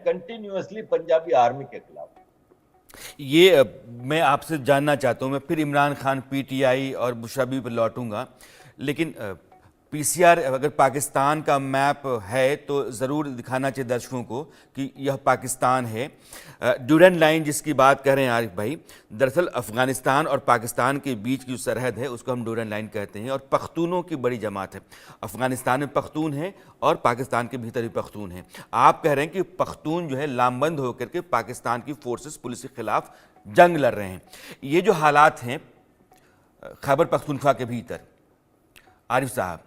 Continuously Punjabi army के खिलाफ। ये मैं आपसे जानना चाहता हूँ, मैं फिर इमरान खान, पीटीआई और मुशर्रफ पर लौटूंगा, लेकिन पीसीआर अगर पाकिस्तान का मैप है तो ज़रूर दिखाना चाहिए दर्शकों को कि यह पाकिस्तान है। ड्यूरेंट लाइन जिसकी बात कर रहे हैं आरिफ भाई, दरअसल अफ़गानिस्तान और पाकिस्तान के बीच की जो सरहद है उसको हम ड्यूरेंट लाइन कहते हैं, और पख्तूनों की बड़ी जमात है। अफ़गानिस्तान में पख्तून है और पाकिस्तान के भीतर भी पख्तून है। आप कह रहे हैं कि पख्तून जो है लामबंद होकर के पाकिस्तान की फोर्सेस, पुलिस के खिलाफ जंग लड़ रहे हैं। ये जो हालात हैं खैबर पख्तूनख्वा के भीतर, आरिफ साहब,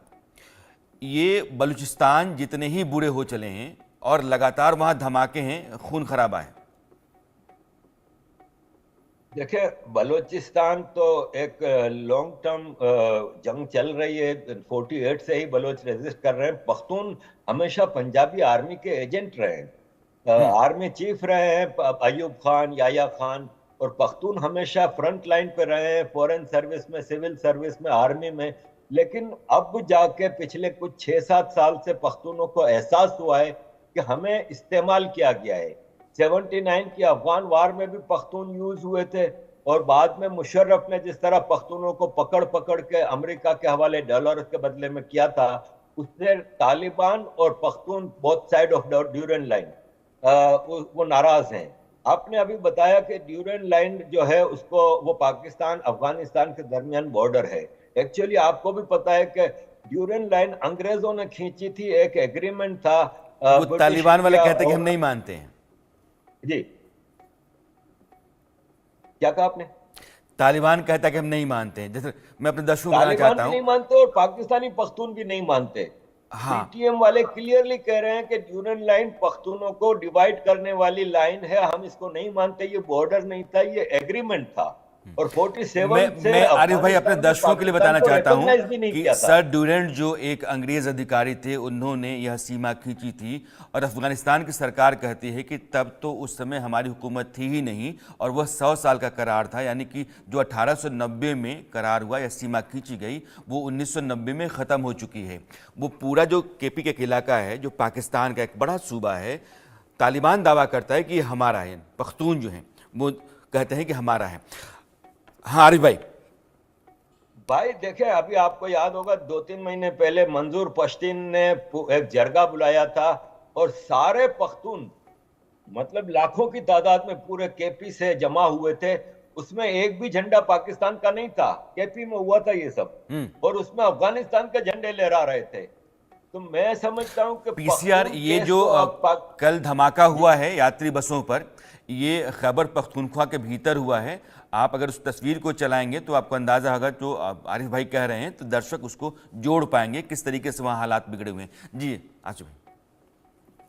ये बलूचिस्तान जितने ही बुरे हो चले हैं और लगातार वहां धमाके हैं, खून खराबा है। देखिए, बलूचिस्तान तो एक लॉन्ग टर्म जंग चल रही है। 48 से ही बलोच रेजिस्ट कर रहे हैं। पख्तून हमेशा पंजाबी आर्मी के एजेंट रहे हैं, आर्मी चीफ रहे हैं अयूब खान, याया खान। और पख्तून हमेशा फ्रंट लाइन पे रहे हैं, फॉरेन सर्विस में, सिविल सर्विस में, आर्मी में। लेकिन अब जाके पिछले कुछ 6-7 साल से पख्तूनों को एहसास हुआ है कि हमें इस्तेमाल किया गया है। 79 की अफगान वार में भी पख्तून यूज हुए थे, और बाद में मुशर्रफ ने जिस तरह पख्तूनों को पकड़ पकड़ के अमेरिका के हवाले डॉलर के बदले में किया था, उससे तालिबान और Pashtun both side of Durand line वो नाराज हैं। आपने अभी बताया कि ड्यूरेंट लाइन जो है उसको, वो पाकिस्तान अफगानिस्तान के दरमियान बॉर्डर है। एक्चुअली आपको भी पता है कि ड्यूरेंट लाइन अंग्रेजों ने खींची थी, एक एग्रीमेंट था वो ब्रिटिश तालिबान वाले इंडिया कहते हैं कि हम और। नहीं मानते हैं। जी, क्या कहा आपने? तालिबान कहता है कि हम नहीं मानते हैं। जैसे मैं अपने दर्शकों को बताना तालिबान चाहता भी हूं। नहीं मानते और पाकिस्तानी पख्तून भी नहीं मानते। हाँ, पीटीएम वाले क्लियरली कह रहे हैं कि ड्यूरेंट लाइन पख्तूनों को डिवाइड करने वाली लाइन है, हम इसको नहीं मानते। ये बॉर्डर नहीं था, ये एग्रीमेंट था। और मैं 47 से मैं आरिफ भाई अपने अफगानिस्तान ने दर्शकों के लिए पाकिस्तान बताना को चाहता हूं रिकॉग्नाइज भी नहीं कि किया था। सर ड्यूरेंट जो एक अंग्रेज अधिकारी थे, उन्होंने यह सीमा खींची थी, और अफगानिस्तान की सरकार कहती है कि तब तो उस समय हमारी हुकूमत थी ही नहीं, और वह 100 साल का करार था, यानी कि जो 1890 में करार हुआ या सीमा खींची गई वो 1990 में ख़त्म हो चुकी है। वो पूरा जो केपी का इलाका है, जो पाकिस्तान का एक बड़ा सूबा है, तालिबान दावा करता है कि ये हमारा है। पख्तून जो हैं वो कहते हैं कि हमारा है। हाँ आरिफ भाई। भाई देखे, अभी आपको याद होगा 2-3 महीने पहले मंजूर पश्तीन ने एक जरगा बुलाया था, और सारे पख्तून, मतलब लाखों की तादाद में पूरे केपी से जमा हुए थे। उसमें एक भी झंडा पाकिस्तान का नहीं था, केपी में हुआ था ये सब। और उसमें अफगानिस्तान के झंडे लहरा रहे थे। तो मैं समझता हूं कि पीसीआर, पख्तून ये केस जो तो अब कल धमाका हुआ है यात्री बसों पर, ये खैबर पख्तूनख्वा के भीतर हुआ है। आप अगर उस तस्वीर को चलाएंगे तो आपको अंदाजा होगा, जो आरिफ भाई कह रहे हैं तो दर्शक उसको जोड़ पाएंगे किस तरीके से वहां हालात बिगड़े हुए हैं। जी आसिफ भाई,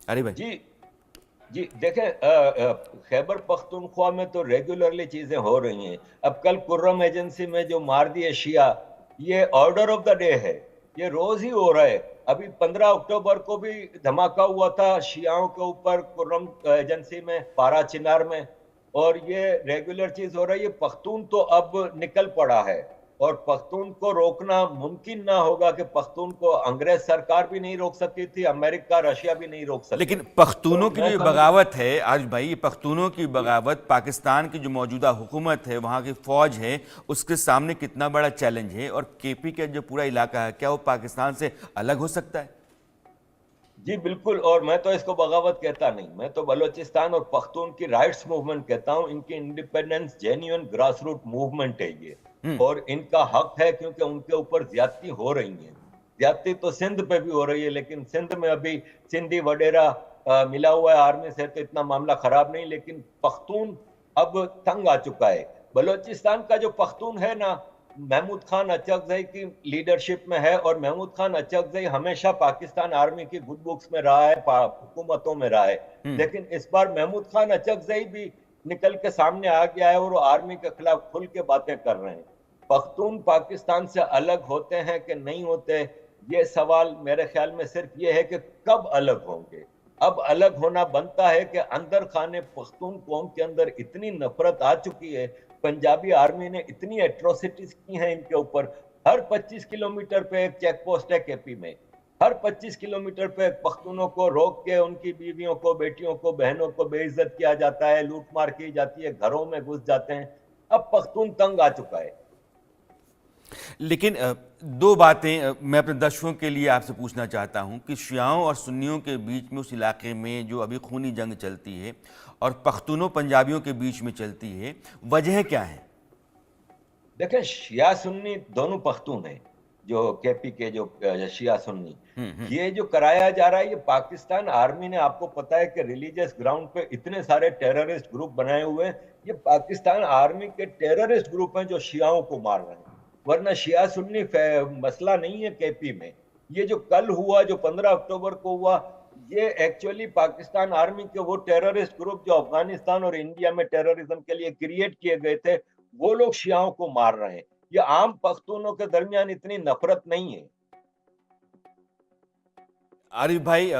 आरिफ भाई। जी, जी देखें, खैबर पख्तूनख्वा में तो रेगुलरली चीजें हो रही हैं। अब कल कुर्रम एजेंसी में जो मार दिए शिया, ये ऑर्डर ऑफ द डे है। ये रोज ही हो रहा है। अभी 15 अक्टूबर को भी धमाका हुआ था शियाओं के ऊपर कुर्रम एजेंसी में, पारा चिनार में। और ये रेगुलर चीज हो रही है। पख्तून तो अब निकल पड़ा है, और पख्तून को रोकना मुमकिन ना होगा। कि पख्तून को अंग्रेज सरकार भी नहीं रोक सकती थी, अमेरिका, रशिया भी नहीं रोक सके। लेकिन तो पख्तूनों की जो मैं ये समझ। बगावत है आरिफ भाई, ये पख्तूनों की बगावत पाकिस्तान की जो मौजूदा हुकूमत है, वहाँ की फ़ौज है, उसके सामने कितना बड़ा चैलेंज है। और केपी का जो पूरा इलाका है, क्या वो पाकिस्तान से अलग हो सकता है? जी बिल्कुल। और मैं तो इसको बगावत कहता नहीं, मैं तो बलूचिस्तान और पख्तून की राइट्स मूवमेंट कहता हूँ। इनकी independence genuine grass root movement है ये। और इनका हक है, क्योंकि उनके ऊपर ज्यादती हो रही है। ज्यादती तो सिंध पे भी हो रही है, लेकिन सिंध में अभी सिंधी वडेरा मिला हुआ है आर्मी से, तो इतना मामला खराब नहीं। लेकिन पख्तून अब तंग आ चुका है। बलूचिस्तान का जो पख्तून है ना, महमूद खान अचकजई की लीडरशिप में है। और महमूद खान अचकजई हमेशा पाकिस्तान आर्मी की गुड बुक्स में रहा है, हुकूमतों में रहा है। लेकिन इस बार महमूद खान अचकजई भी निकल के सामने आ गया है, और वो आर्मी के खिलाफ खुल के बातें कर रहे हैं। पख्तून पाकिस्तान से अलग होते हैं कि नहीं होते, ये सवाल मेरे ख्याल में सिर्फ ये है कि कब अलग होंगे। अब अलग होना बनता है कि अंदर खाने पख्तून कौम के अंदर इतनी नफरत आ चुकी है। पंजाबी आर्मी ने इतनी एट्रोसिटीज की हैं इनके ऊपर। हर 25 किलोमीटर पे एक चेक पोस्ट है केपी में। हर 25 किलोमीटर पे पख्तूनों को रोक के उनकी बीवियों को, बेटियों को, बहनों को बेइज्जत किया जाता है, लूटमार की जाती है, घरों में घुस जाते हैं। अब पख्तून तंग आ चुका है। लेकिन दो बातें मैं अपने दर्शकों के लिए आपसे पूछना चाहता हूं कि शियाओं और सुन्नियों के बीच में उस इलाके में जो अभी खूनी जंग चलती है और पख्तूनों पंजाबियों के बीच में चलती है, वजह क्या है? देखें, शिया सुन्नी दोनों पख्तून हैं, जो केपी के जो शिया सुन्नी, ये जो कराया जा रहा है, ये पाकिस्तान आर्मी ने, आपको पता है कि रिलीजियस ग्राउंड पे इतने सारे टेररिस्ट ग्रुप बनाए हुए हैं। ये पाकिस्तान आर्मी के टेररिस्ट ग्रुप हैं जो शियाओं को मार रहे हैं, वरना शिया सुन्नी मसला नहीं है केपी में। ये जो कल हुआ, जो 15 अक्टूबर को हुआ, ये एक्चुअली पाकिस्तान आर्मी के वो टेररिस्ट ग्रुप जो अफगानिस्तान और इंडिया में टेररिज्म के लिए क्रिएट किए गए थे, वो लोग शियाओं को मार रहे हैं। ये आम पख्तूनों के दरमियान इतनी नफरत नहीं है। आरिफ भाई,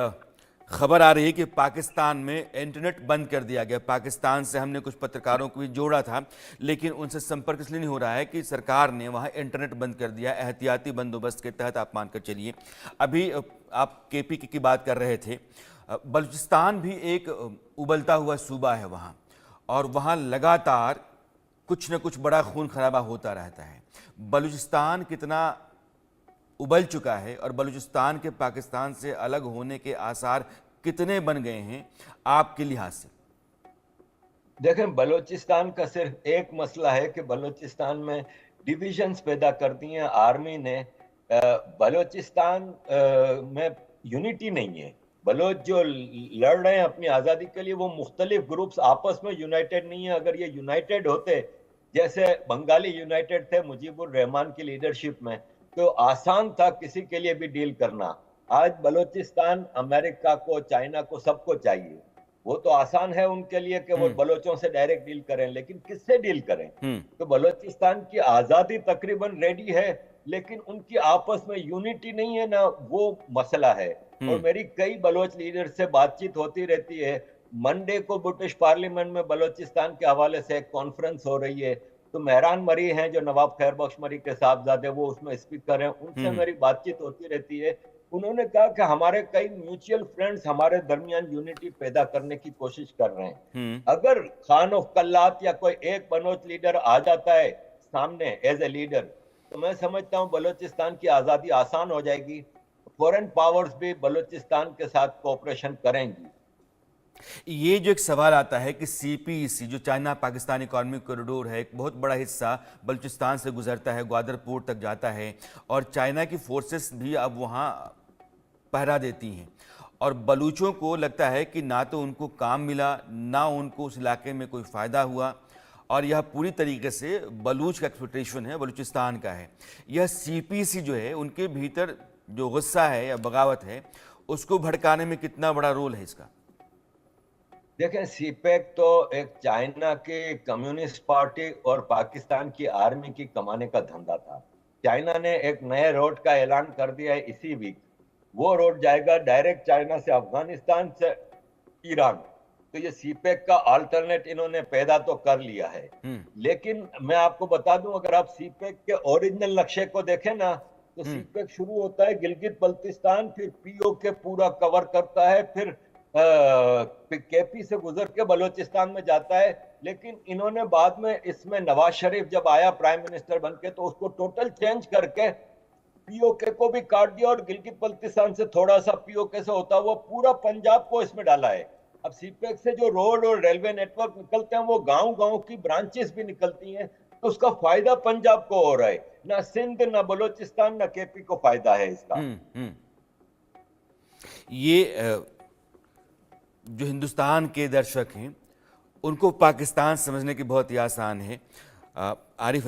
खबर आ रही है कि पाकिस्तान में इंटरनेट बंद कर दिया गया। पाकिस्तान से हमने कुछ पत्रकारों को भी जोड़ा था, लेकिन उनसे संपर्क इसलिए नहीं हो रहा है कि सरकार ने वहाँ इंटरनेट बंद कर दिया। एहतियाती बंदोबस्त के तहत आप मानकर चलिए। अभी आप केपी की बात कर रहे थे, बलूचिस्तान भी एक उबलता हुआ सूबा है वहाँ, और वहाँ लगातार कुछ न कुछ बड़ा खून खराबा होता रहता है। बलूचिस्तान कितना उबल चुका है और बलूचिस्तान के पाकिस्तान से अलग होने के आसार कितने बन गए हैं आपके लिहाज से? देखें, बलूचिस्तान का सिर्फ एक मसला है कि बलूचिस्तान में डिविजन्स पैदा कर दिए हैं आर्मी ने। बलूचिस्तान में यूनिटी नहीं है। बलोच जो लड़ रहे हैं अपनी आज़ादी के लिए, वो मुख्तलिफ ग्रुप्स आपस में यूनाइटेड नहीं है। अगर ये यूनाइटेड होते, जैसे बंगाली यूनाइटेड थे मुजीबुर रहमान की लीडरशिप में, तो आसान था किसी के लिए भी डील करना। आज बलूचिस्तान अमेरिका को, चाइना को, सबको चाहिए। वो तो आसान है उनके लिए कि वो बलोचों से डायरेक्ट डील करें, लेकिन किससे डील करें? तो बलूचिस्तान की आजादी तकरीबन रेडी है, लेकिन उनकी आपस में यूनिटी नहीं है ना, वो मसला है। और मेरी कई बलोच लीडर से बातचीत होती रहती है। मंडे को ब्रिटिश पार्लियामेंट में बलूचिस्तान के हवाले से एक कॉन्फ्रेंस हो रही है, तो मेहरान मरी हैं जो नवाब खैर बख्श मरी के साहबजादे, वो उसमें स्पीकर हैं, उनसे मेरी बातचीत होती रहती है। उन्होंने कहा कि हमारे कई म्यूचुअल फ्रेंड्स हमारे दरमियान यूनिटी पैदा करने की कोशिश कर रहे हैं। अगर खान ऑफ कल्लात या कोई एक बलोच लीडर आ जाता है सामने एज ए लीडर, तो मैं समझता हूं बलूचिस्तान की आजादी आसान हो जाएगी। फॉरेन पावर्स भी बलूचिस्तान के साथ कोऑपरेशन करेंगी। ये जो एक सवाल आता है कि सीपीईसी जो चाइना पाकिस्तान इकोनॉमिक कॉरिडोर है, एक बहुत बड़ा हिस्सा बलूचिस्तान से गुजरता है, ग्वादर पोर्ट तक जाता है, और चाइना की फोर्सेस भी अब वहाँ पहरा देती हैं, और बलूचों को लगता है कि ना तो उनको काम मिला, ना उनको उस इलाके में कोई फ़ायदा हुआ, और यह पूरी तरीके से बलूच का एक्सप्लॉयटेशन है, बलूचिस्तान का है। यह सीपीसी जो है, उनके भीतर जो गुस्सा है या बगावत है, उसको भड़काने में कितना बड़ा रोल है इसका? देखें, सीपेक तो एक चाइना की कम्युनिस्ट पार्टी और पाकिस्तान की आर्मी की कमाने का धंधा था। चाइना ने एक नए रोड का ऐलान कर दिया है इसी वीक। वो रोड जाएगा डायरेक्ट चाइना से अफगानिस्तान से ईरान। तो ये सीपेक का अल्टरनेट इन्होंने पैदा तो कर लिया है। लेकिन मैं आपको बता दूं, अगर आप सीपेक के ओरिजिनल नक्शे को देखें ना, तो सीपेक शुरू होता है गिलगित बल्तिस्तान, फिर पीओके पूरा कवर करता है, फिर केपी से गुजर के बलूचिस्तान में जाता है। लेकिन इन्होंने बाद में इसमें नवाज शरीफ जब आया प्राइम मिनिस्टर बनके, तो उसको टोटल चेंज करके पीओके को भी काट दिया, और गिलगित बल्तिस्तान से थोड़ा सा पीओके से होता हुआ पूरा पंजाब को इसमें डाला है। अब सीपेक से जो रोड और रेलवे नेटवर्क निकलते हैं, वो गांव-गांव की ब्रांचेस भी निकलती हैं, तो उसका फायदा पंजाब को हो रहा है। ना सिंध, ना बलूचिस्तान, ना केपी को फायदा है इसका। ये जो हिंदुस्तान के दर्शक हैं, उनको पाकिस्तान समझने की बहुत ही आसान है। आरिफ